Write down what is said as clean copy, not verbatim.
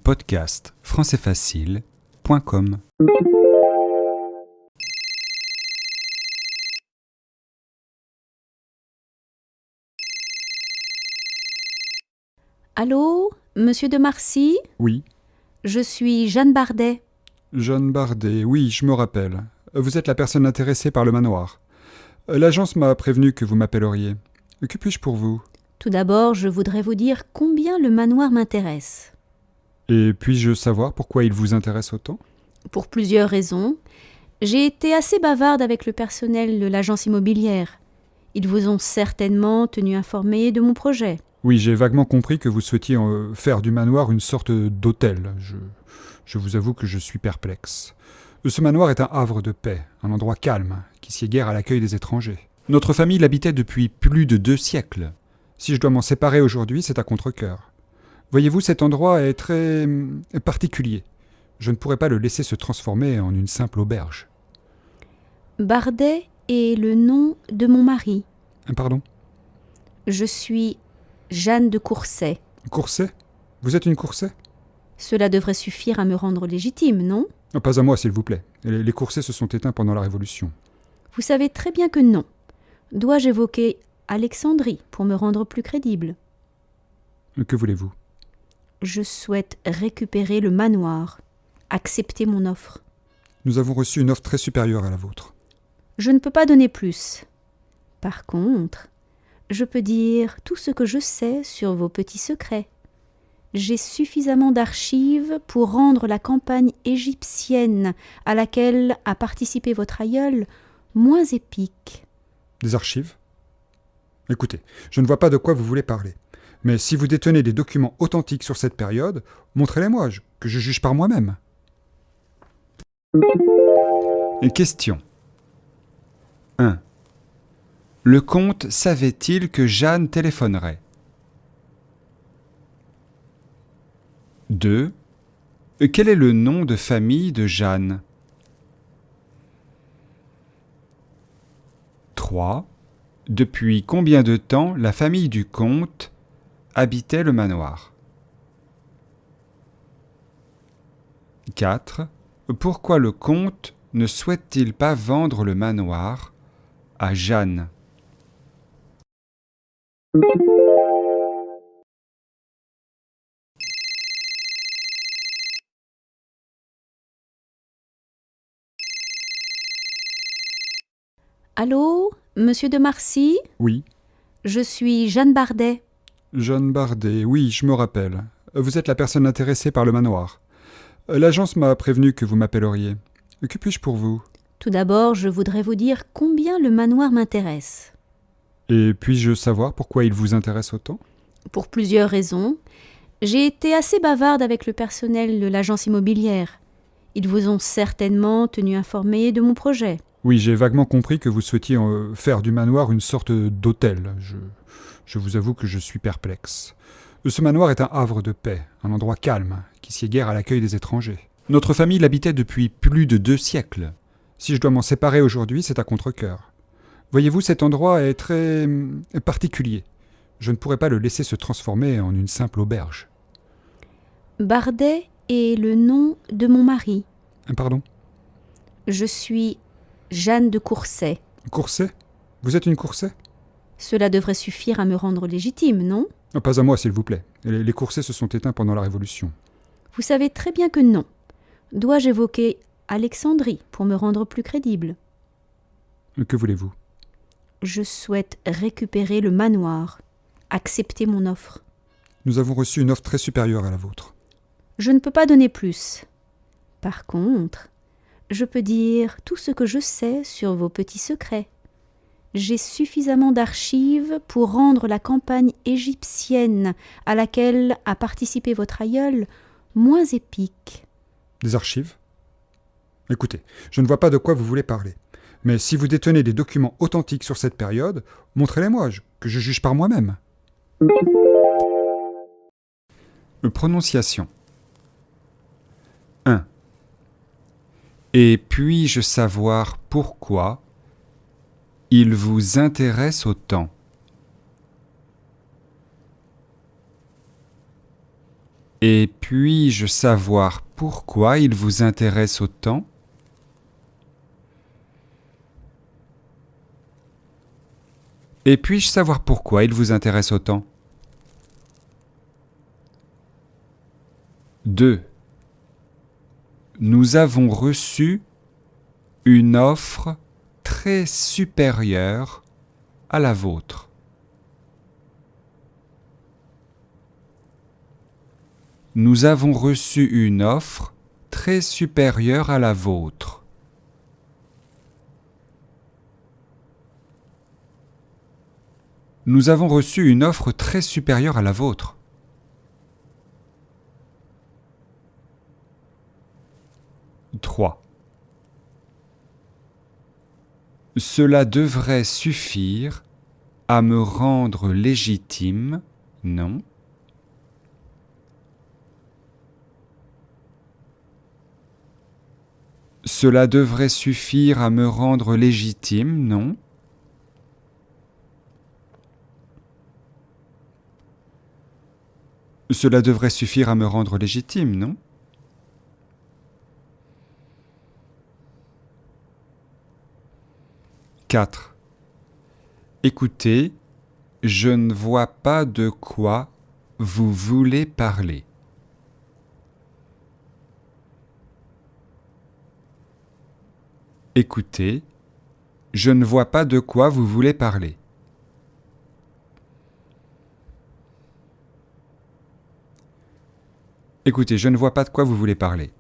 Podcast françaisfacile.com. Allô, monsieur de Marcy? Oui, Je suis Jeanne Bardet. Jeanne Bardet, oui, je me rappelle. Vous êtes la personne intéressée par le manoir. L'agence m'a prévenu que vous m'appelleriez. Que puis-je pour vous? Tout d'abord, je voudrais vous dire combien le manoir m'intéresse. Et puis-je savoir pourquoi il vous intéresse autant? Pour plusieurs raisons. J'ai été assez bavarde avec le personnel de l'agence immobilière. Ils vous ont certainement tenu informé de mon projet. Oui, j'ai vaguement compris que vous souhaitiez faire du manoir une sorte d'hôtel. Je vous avoue que je suis perplexe. Ce manoir est un havre de paix, un endroit calme, qui sied guère à l'accueil des étrangers. Notre famille l'habitait depuis plus de 2 siècles. Si je dois m'en séparer aujourd'hui, c'est à contre-cœur. Voyez-vous, cet endroit est très particulier. Je ne pourrais pas le laisser se transformer en une simple auberge. Bardet est le nom de mon mari. Pardon? Je suis Jeanne de Courset. Courset? Vous êtes une Courset? Cela devrait suffire à me rendre légitime, non? Pas à moi, s'il vous plaît. Les Coursets se sont éteints pendant la Révolution. Vous savez très bien que non. Dois-je évoquer Alexandrie pour me rendre plus crédible? Que voulez-vous? Je souhaite récupérer le manoir. Acceptez mon offre. Nous avons reçu une offre très supérieure à la vôtre. Je ne peux pas donner plus. Par contre, je peux dire tout ce que je sais sur vos petits secrets. J'ai suffisamment d'archives pour rendre la campagne égyptienne à laquelle a participé votre aïeul moins épique. Des archives? Écoutez, je ne vois pas de quoi vous voulez parler. Mais si vous détenez des documents authentiques sur cette période, montrez-les-moi, que je juge par moi-même. Question 1. Le comte savait-il que Jeanne téléphonerait? 2. Quel est le nom de famille de Jeanne? 3. Depuis combien de temps la famille du comte habitait le manoir? 4. Pourquoi le comte ne souhaite-t-il pas vendre le manoir à Jeanne? Allô, monsieur de Marcy? Oui, Je suis Jeanne Bardet. Jeanne Bardet, oui, je me rappelle. Vous êtes la personne intéressée par le manoir. L'agence m'a prévenu que vous m'appelleriez. Que puis-je pour vous? Tout d'abord, je voudrais vous dire combien le manoir m'intéresse. Et puis-je savoir pourquoi il vous intéresse autant? Pour plusieurs raisons. J'ai été assez bavarde avec le personnel de l'agence immobilière. Ils vous ont certainement tenu informé de mon projet. Oui, j'ai vaguement compris que vous souhaitiez faire du manoir une sorte d'hôtel. Je vous avoue que je suis perplexe. Ce manoir est un havre de paix, un endroit calme, qui sied guère à l'accueil des étrangers. Notre famille l'habitait depuis plus de 2 siècles. Si je dois m'en séparer aujourd'hui, c'est à contre-cœur. Voyez-vous, cet endroit est très particulier. Je ne pourrais pas le laisser se transformer en une simple auberge. Bardet est le nom de mon mari. Pardon? Je suis Jeanne de Courset. Courset? Vous êtes une Courset? Cela devrait suffire à me rendre légitime, non? Pas à moi, s'il vous plaît. Les Coursets se sont éteints pendant la Révolution. Vous savez très bien que non. Dois-je évoquer Alexandrie pour me rendre plus crédible? Que voulez-vous? Je souhaite récupérer le manoir. Acceptez mon offre. Nous avons reçu une offre très supérieure à la vôtre. Je ne peux pas donner plus. Par contre, je peux dire tout ce que je sais sur vos petits secrets. J'ai suffisamment d'archives pour rendre la campagne égyptienne à laquelle a participé votre aïeul moins épique. Des archives? Écoutez, je ne vois pas de quoi vous voulez parler. Mais si vous détenez des documents authentiques sur cette période, montrez-les-moi, que je juge par moi-même. Prononciation 1. Et puis-je savoir pourquoi il vous intéresse autant? Et puis-je savoir pourquoi il vous intéresse autant ? Et puis-je savoir pourquoi il vous intéresse autant ? 2. Nous avons reçu une offre très supérieure à la vôtre. Nous avons reçu une offre très supérieure à la vôtre. Nous avons reçu une offre très supérieure à la vôtre. 3. Cela devrait suffire à me rendre légitime, non ? Cela devrait suffire à me rendre légitime, non ? Cela devrait suffire à me rendre légitime, non ? 4. Écoutez, je ne vois pas de quoi vous voulez parler. Écoutez, je ne vois pas de quoi vous voulez parler. Écoutez, je ne vois pas de quoi vous voulez parler.